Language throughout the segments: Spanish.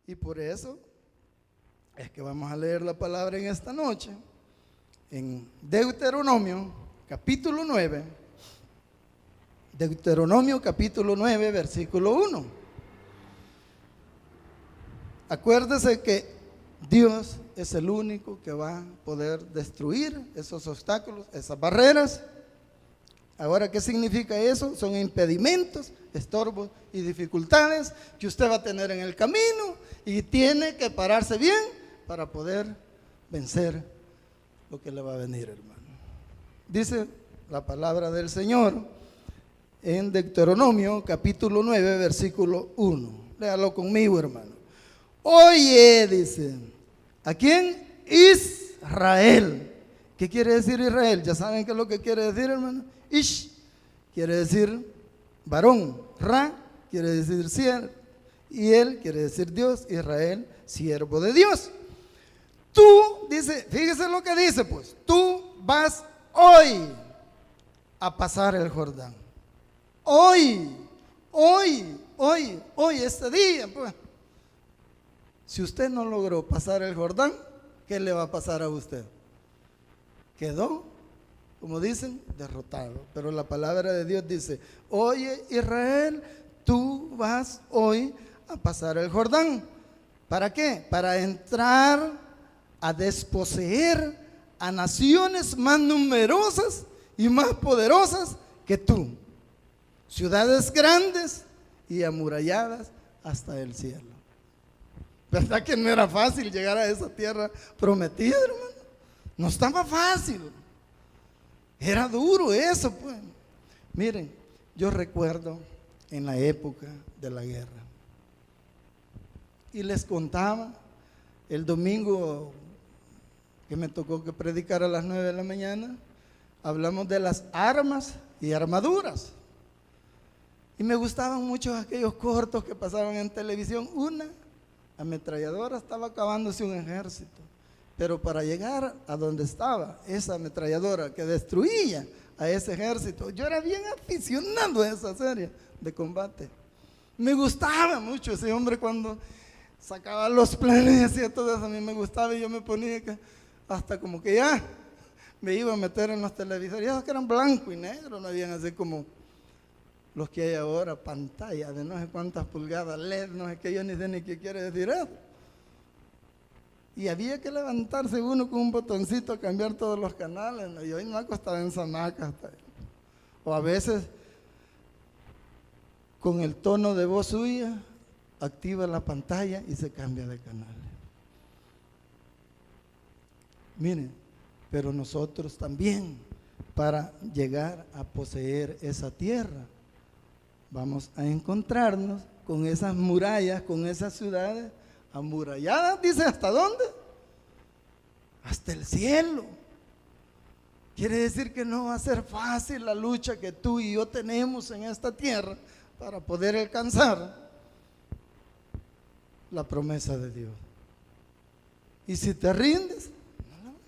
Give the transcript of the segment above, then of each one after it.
Y por eso es que vamos a leer la palabra en esta noche, en Deuteronomio capítulo 9, Deuteronomio capítulo 9, versículo 1. Acuérdese que Dios es el único que va a poder destruir esos obstáculos, esas barreras. Ahora, ¿qué significa eso? Son impedimentos, estorbos y dificultades que usted va a tener en el camino y tiene que pararse bien para poder vencer lo que le va a venir, hermano. Dice la palabra del Señor en Deuteronomio capítulo 9, versículo 1. Léalo conmigo, hermano. Oye, dice, ¿a quién? Israel. ¿Qué quiere decir Israel? ¿Ya saben qué es lo que quiere decir, hermano? Ish quiere decir varón, Ra quiere decir siervo, y él quiere decir Dios, Israel, siervo de Dios. Tú, dice, fíjese lo que dice, pues, tú vas hoy a pasar el Jordán. Hoy, este día, pues. Si usted no logró pasar el Jordán, ¿qué le va a pasar a usted? Quedó, como dicen, derrotado. Pero la palabra de Dios dice, oye Israel, tú vas hoy a pasar el Jordán. ¿Para qué? Para entrar a desposeer a naciones más numerosas y más poderosas que tú. Ciudades grandes y amuralladas hasta el cielo. ¿Verdad que no era fácil llegar a esa tierra prometida, hermano? No estaba fácil. Era duro eso, pues. Miren, yo recuerdo en la época de la guerra. Y les contaba el domingo que me tocó que predicar a las 9 de la mañana. Hablamos de las armas y armaduras. Y me gustaban mucho aquellos cortos que pasaban en televisión. Una ametralladora estaba acabándose un ejército, pero para llegar a donde estaba esa ametralladora que destruía a ese ejército, yo era bien aficionado a esa serie de combate. Me gustaba mucho ese hombre cuando sacaba los planes y hacía todo eso. A mí me gustaba y yo me ponía hasta como que ya me iba a meter en los televisores, esos que eran blanco y negro, no habían así como los que hay ahora, pantalla de no sé cuántas pulgadas, LED, no sé qué, yo ni sé ni qué quiere decir eso. Y había que levantarse uno con un botoncito a cambiar todos los canales, ¿no? Y hoy no acostaba en zamacas. O a veces, con el tono de voz suya, activa la pantalla y se cambia de canal. Miren, pero nosotros también, para llegar a poseer esa tierra, vamos a encontrarnos con esas murallas, con esas ciudades amuralladas. Dice, ¿hasta dónde? Hasta el cielo. Quiere decir que no va a ser fácil la lucha que tú y yo tenemos en esta tierra para poder alcanzar la promesa de Dios. Y si te rindes,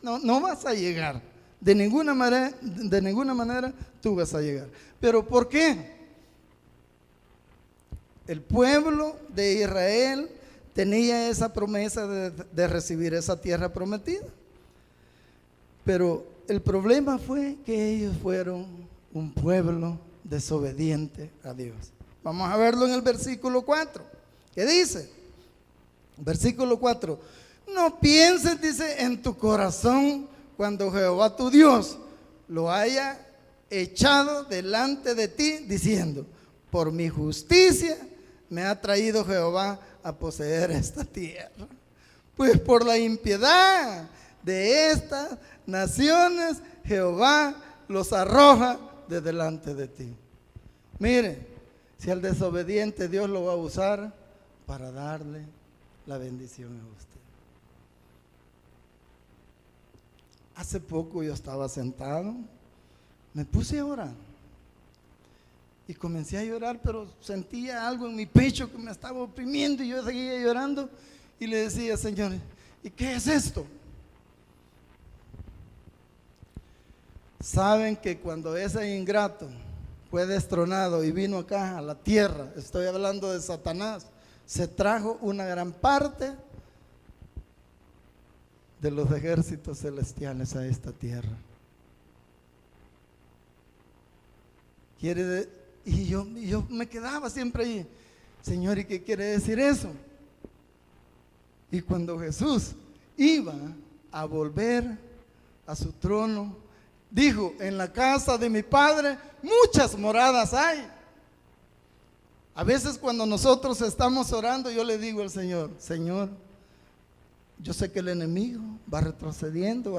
no vas a llegar. De ninguna manera tú vas a llegar. ¿Pero por qué? El pueblo de Israel tenía esa promesa de recibir esa tierra prometida. Pero el problema fue que ellos fueron un pueblo desobediente a Dios. Vamos a verlo en el versículo 4. ¿Qué dice? Versículo 4. No pienses, dice, en tu corazón cuando Jehová tu Dios lo haya echado delante de ti, diciendo, por mi justicia me ha traído Jehová a poseer esta tierra. Pues por la impiedad de estas naciones, Jehová los arroja de delante de ti. Mire, si al desobediente Dios lo va a usar para darle la bendición a usted. Hace poco yo estaba sentado, me puse a orar. Y comencé a llorar, pero sentía algo en mi pecho que me estaba oprimiendo y yo seguía llorando y le decía, Señor, ¿y qué es esto? Saben que cuando ese ingrato fue destronado y vino acá a la tierra, estoy hablando de Satanás. se trajo una gran parte de los ejércitos celestiales a esta tierra. Y yo me quedaba siempre ahí, Señor, ¿y qué quiere decir eso? Y cuando Jesús iba a volver a su trono, dijo, en la casa de mi Padre muchas moradas hay. A veces cuando nosotros estamos orando, yo le digo al Señor, Señor, yo sé que el enemigo va retrocediendo,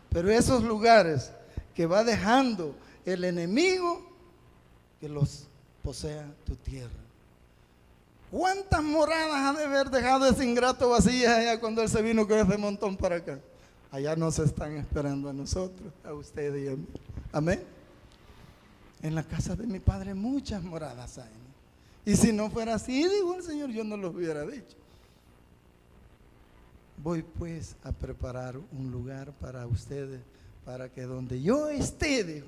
pero esos lugares que va dejando el enemigo, que los posea tu tierra. ¿Cuántas moradas ha de haber dejado ese ingrato vacías allá cuando él se vino con ese montón para acá? Allá nos están esperando a nosotros, a ustedes y a mí. Amén. En la casa de mi Padre muchas moradas hay, ¿no? Y si no fuera así, dijo el Señor, yo no lo hubiera dicho. Voy pues a preparar un lugar para ustedes, para que donde yo esté, dijo,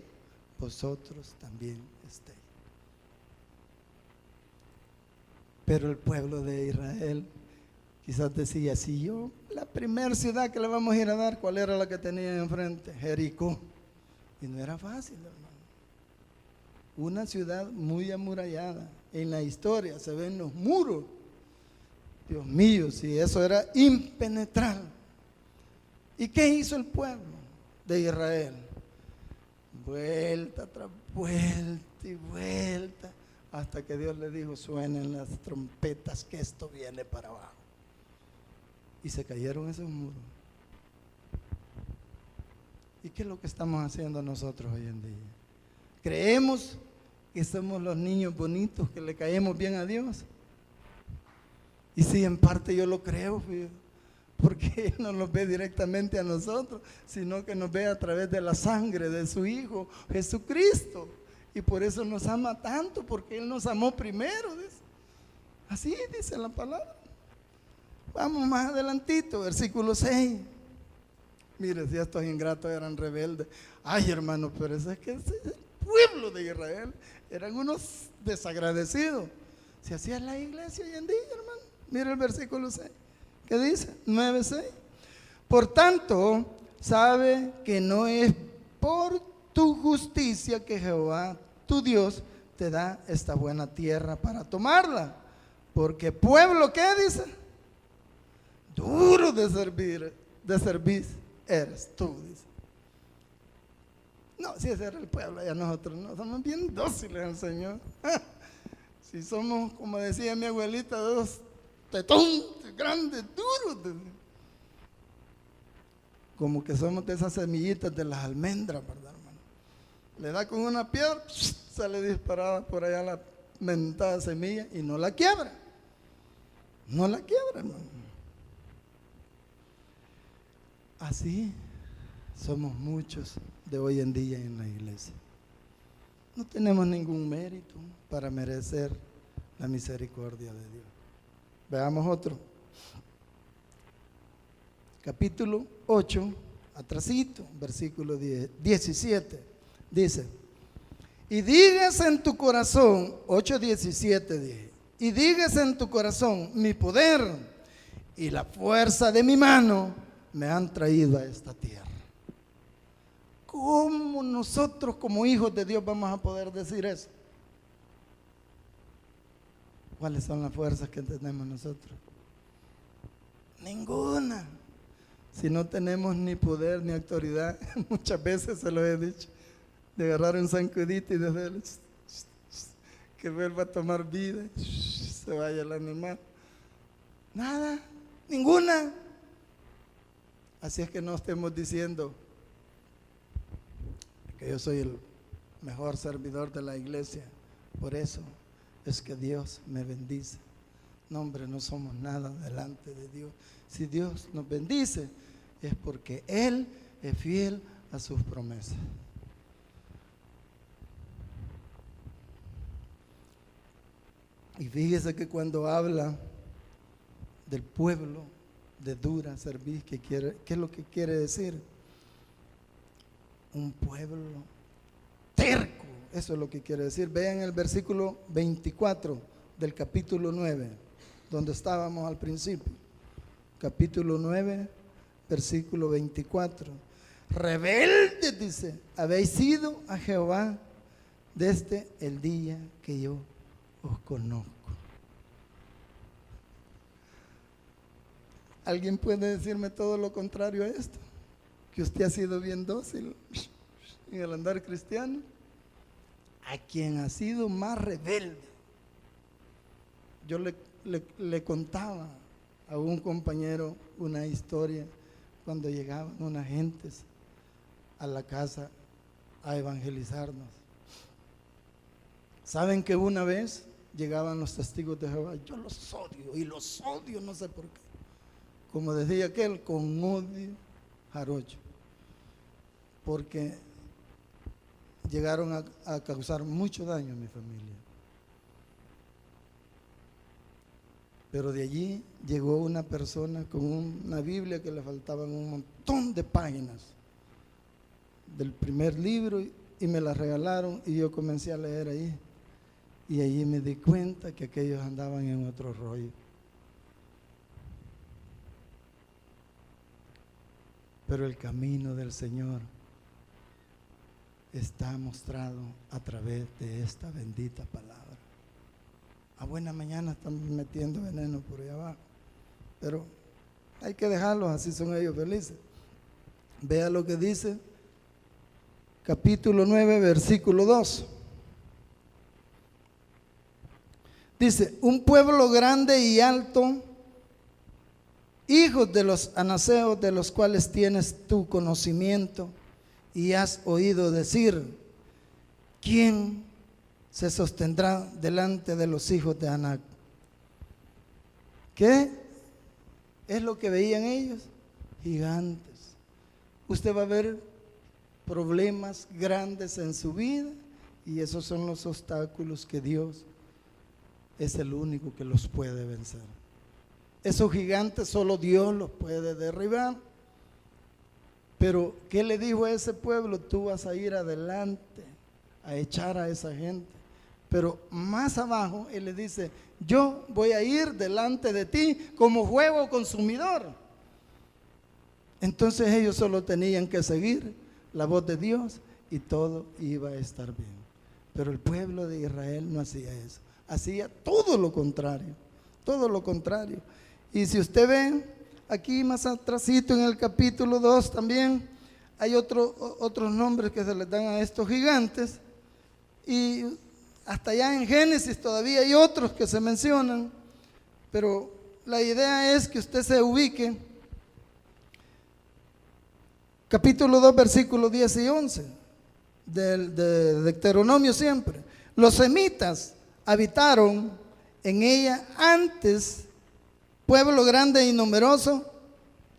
vosotros también estéis. Pero el pueblo de Israel quizás decía, si yo, la primera ciudad que le vamos a ir a dar, ¿cuál era la que tenía enfrente? Jericó. Y no era fácil, hermano. Una ciudad muy amurallada. En la historia se ven los muros. Dios mío, si eso era impenetrable. ¿Y qué hizo el pueblo de Israel? Vuelta tras vuelta y vuelta, hasta que Dios le dijo, suenen las trompetas que esto viene para abajo. Y se cayeron esos muros. ¿Y qué es lo que estamos haciendo nosotros hoy en día? Creemos que somos los niños bonitos, que le caemos bien a Dios. Y sí, en parte yo lo creo, fíjate, porque Él no nos ve directamente a nosotros, sino que nos ve a través de la sangre de su Hijo, Jesucristo. Y por eso nos ama tanto, porque Él nos amó primero. Dice. Así dice la palabra. Vamos más adelantito, versículo 6. Mire, si estos ingratos eran rebeldes. Ay, hermano, pero eso es que el pueblo de Israel eran unos desagradecidos. Si hacía la iglesia hoy en día, hermano. Mira el versículo 6. ¿Qué dice? 9:6. Por tanto, sabe que no es por tu justicia que Jehová, tu Dios, te da esta buena tierra para tomarla. Porque pueblo, ¿qué dice? Duro de servir eres tú, dice. No, si ese era el pueblo, ya nosotros no, somos bien dóciles al Señor. Si somos, como decía mi abuelita, dos tetontes grandes, duros. Como que somos de esas semillitas de las almendras, ¿verdad, hermano? Le da con una piedra, sale disparada por allá la mentada semilla y no la quiebra. No la quiebra, hermano. Así somos muchos de hoy en día en la iglesia. No tenemos ningún mérito para merecer la misericordia de Dios. Veamos otro. Capítulo 8, atrasito, versículo 17. Dice, y digas en tu corazón, 8:17 dije, y digas en tu corazón, mi poder y la fuerza de mi mano me han traído a esta tierra. ¿Cómo nosotros como hijos de Dios vamos a poder decir eso? ¿Cuáles son las fuerzas que tenemos nosotros? Ninguna. Si no tenemos ni poder ni autoridad, muchas veces se lo he dicho, de agarrar un zancudito y de hacerle que vuelva a tomar vida, se vaya el animal. Nada, ninguna. Así es que no estemos diciendo que yo soy el mejor servidor de la iglesia. Por eso es que Dios me bendice. No, hombre, no somos nada delante de Dios. Si Dios nos bendice, es porque Él es fiel a sus promesas. Y fíjese que cuando habla del pueblo de dura cerviz, ¿qué es lo que quiere decir? Un pueblo terco, eso es lo que quiere decir. Vean el versículo 24 del capítulo 9. donde estábamos al principio, capítulo 9, versículo 24. Rebeldes, dice, habéis sido a Jehová desde el día que yo os conozco. ¿Alguien puede decirme todo lo contrario a esto? Que usted ha sido bien dócil en el andar cristiano. A quien ha sido más rebelde. Yo le contaba a un compañero una historia cuando llegaban unas gentes a la casa a evangelizarnos. ¿Saben que una vez llegaban los testigos de Jehová? Yo los odio y los odio, no sé por qué. Como decía aquel, con odio jarocho. Porque llegaron a causar mucho daño a mi familia. Pero de allí llegó una persona con una Biblia que le faltaban un montón de páginas del primer libro y me la regalaron y yo comencé a leer ahí. Y allí me di cuenta que aquellos andaban en otro rollo. Pero el camino del Señor está mostrado a través de esta bendita palabra. A buena mañana están metiendo veneno por allá abajo, pero hay que dejarlos, así son ellos felices. Vea lo que dice capítulo 9, versículo 2. Dice, un pueblo grande y alto, hijos de los anaseos, de los cuales tienes tu conocimiento, y has oído decir, ¿quién se sostendrá delante de los hijos de Anac? ¿Qué es lo que veían ellos? Gigantes. Usted va a ver problemas grandes en su vida y esos son los obstáculos que Dios es el único que los puede vencer. Esos gigantes solo Dios los puede derribar. Pero ¿qué le dijo a ese pueblo? Tú vas a ir adelante a echar a esa gente. Pero más abajo Él le dice, yo voy a ir delante de ti como fuego consumidor. Entonces ellos solo tenían que seguir la voz de Dios y todo iba a estar bien. Pero el pueblo de Israel no hacía eso. Hacía todo lo contrario. Todo lo contrario. Y si usted ve aquí más atrásito en el capítulo 2 también hay otros nombres que se les dan a estos gigantes. Y hasta allá en Génesis todavía hay otros que se mencionan, pero la idea es que usted se ubique. Capítulo 2, versículos 10 y 11 de Deuteronomio siempre. Los semitas habitaron en ella antes, pueblo grande y numeroso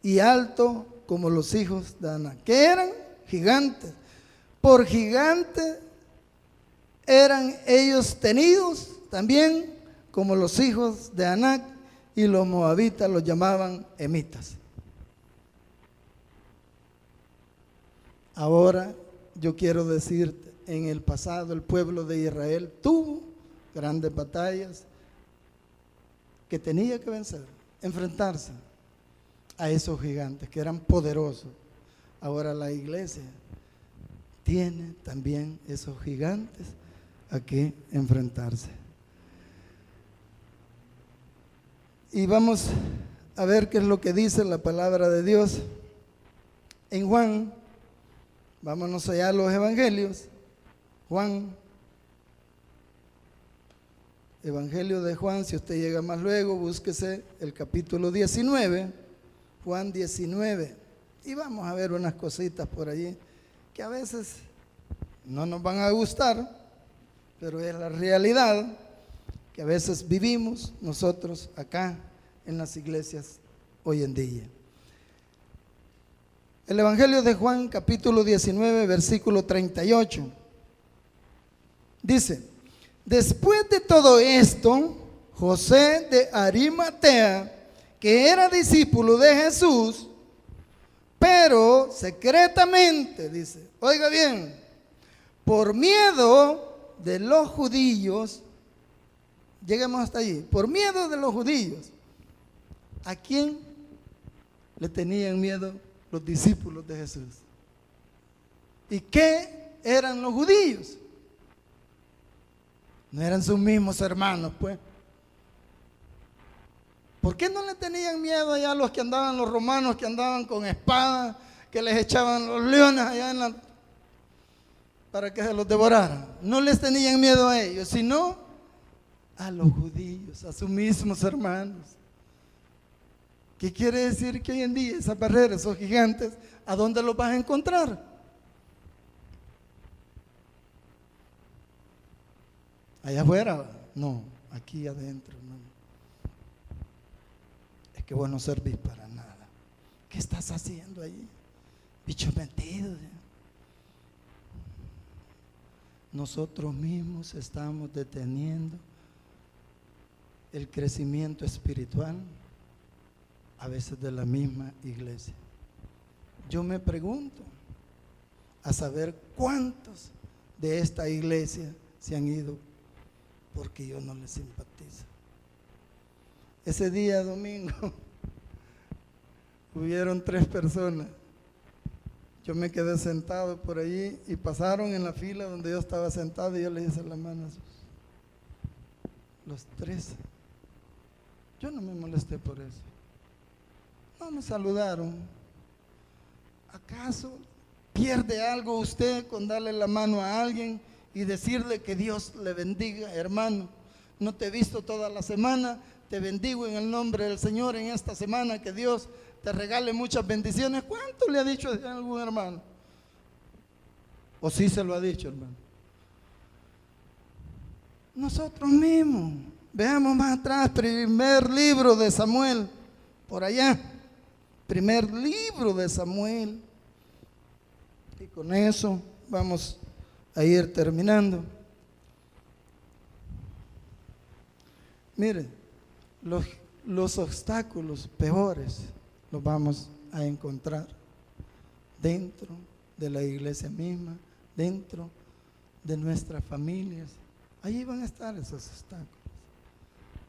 y alto como los hijos de Anac, que eran gigantes. Por gigantes eran ellos tenidos también como los hijos de Anac, y los moabitas los llamaban emitas. Ahora yo quiero decirte, en el pasado el pueblo de Israel tuvo grandes batallas que tenía que vencer, enfrentarse a esos gigantes que eran poderosos. Ahora la iglesia tiene también esos gigantes a que enfrentarse. Y vamos a ver qué es lo que dice la palabra de Dios en Juan. Vámonos allá a los evangelios. Juan, Evangelio de Juan, si usted llega más luego, búsquese el capítulo 19, Juan 19, y vamos a ver unas cositas por allí que a veces no nos van a gustar, pero es la realidad que a veces vivimos nosotros acá en las iglesias hoy en día. El Evangelio de Juan, capítulo 19, versículo 38, dice: después de todo esto, José de Arimatea, que era discípulo de Jesús, pero secretamente, dice, oiga bien, por miedo de los judíos, lleguemos hasta allí. Por miedo de los judíos. ¿A quién le tenían miedo los discípulos de Jesús? ¿Y qué eran los judíos? No eran sus mismos hermanos, pues. ¿Por qué no le tenían miedo allá a los que andaban, los romanos que andaban con espadas, que les echaban los leones allá para que se los devoraran? No les tenían miedo a ellos, sino a los judíos, a sus mismos hermanos. ¿Qué quiere decir? Que hoy en día esas barreras, esos gigantes, ¿a dónde los vas a encontrar? Allá afuera, no, aquí adentro, hermano. Es que vos no servís para nada. ¿Qué estás haciendo allí? Bichos metidos. Nosotros mismos estamos deteniendo el crecimiento espiritual, a veces de la misma iglesia. Yo me pregunto, a saber cuántos de esta iglesia se han ido porque yo no les simpatizo. Ese día domingo hubieron 3 personas. Yo me quedé sentado por allí y pasaron en la fila donde yo estaba sentado y yo les hice la mano a los 3. Yo no me molesté por eso. No me saludaron. ¿Acaso pierde algo usted con darle la mano a alguien y decirle que Dios le bendiga? Hermano, no te he visto toda la semana, te bendigo en el nombre del Señor en esta semana, que Dios te regale muchas bendiciones. ¿Cuánto le ha dicho a algún hermano? ¿O sí se lo ha dicho, hermano? Nosotros mismos. Veamos más atrás, primer libro de Samuel, por allá. Primer libro de Samuel. Y con eso vamos a ir terminando. Mire, los obstáculos peores los vamos a encontrar dentro de la iglesia misma, dentro de nuestras familias. Allí van a estar esos obstáculos.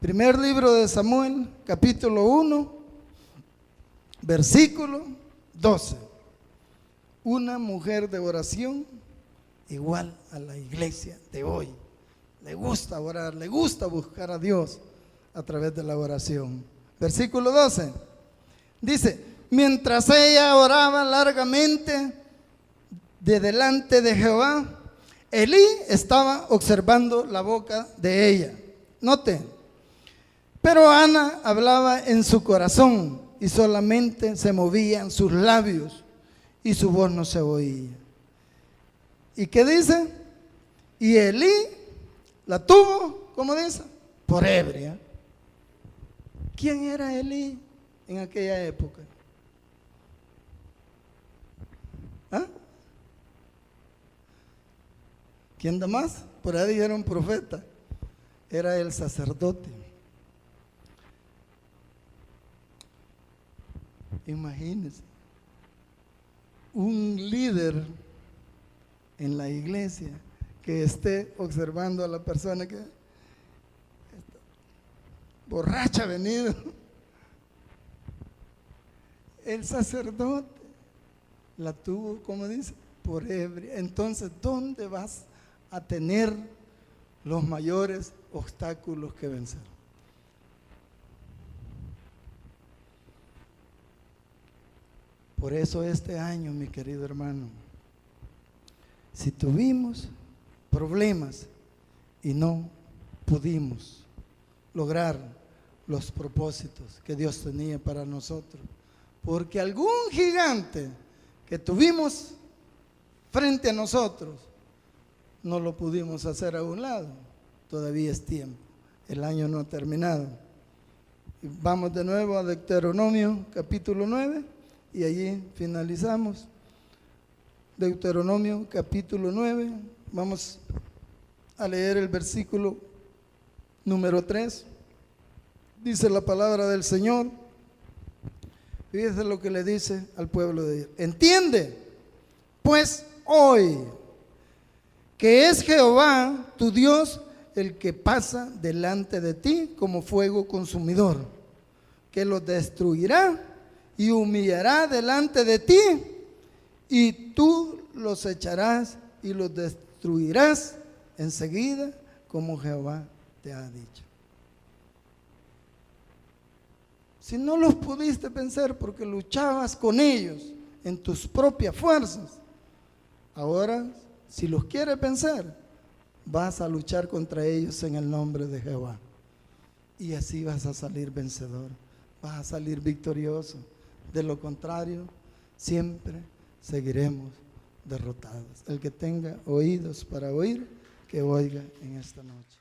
Primer libro de Samuel, capítulo 1, versículo 12. Una mujer de oración igual a la iglesia de hoy. Le gusta orar, le gusta buscar a Dios a través de la oración. Versículo 12. Dice, mientras ella oraba largamente de delante de Jehová, Elí estaba observando la boca de ella. Note, pero Ana hablaba en su corazón y solamente se movían sus labios y su voz no se oía. ¿Y qué dice? Y Elí la tuvo, ¿cómo dice? Por ebria. ¿Quién era Elí en aquella época? ¿Ah? ¿Quién da más? Por ahí dijeron profeta. Era el sacerdote. Imagínense, un líder en la iglesia que esté observando a la persona que está borracha venido. El sacerdote la tuvo, como dice, por ebria. Entonces, ¿dónde vas a tener los mayores obstáculos que vencer? Por eso este año, mi querido hermano, si tuvimos problemas y no pudimos lograr los propósitos que Dios tenía para nosotros, porque algún gigante que tuvimos frente a nosotros no lo pudimos hacer a un lado, todavía es tiempo, el año no ha terminado. Y vamos de nuevo a Deuteronomio capítulo 9 y allí finalizamos. Deuteronomio capítulo 9, vamos a leer el versículo número 3. Dice la palabra del Señor. Fíjese lo que le dice al pueblo de Dios. Entiende, pues hoy, que es Jehová tu Dios el que pasa delante de ti como fuego consumidor, que los destruirá y humillará delante de ti, y tú los echarás y los destruirás enseguida, como Jehová te ha dicho. Si no los pudiste vencer porque luchabas con ellos en tus propias fuerzas, ahora, si los quieres vencer, vas a luchar contra ellos en el nombre de Jehová. Y así vas a salir vencedor, vas a salir victorioso. De lo contrario, siempre seguiremos derrotados. El que tenga oídos para oír, que oiga en esta noche.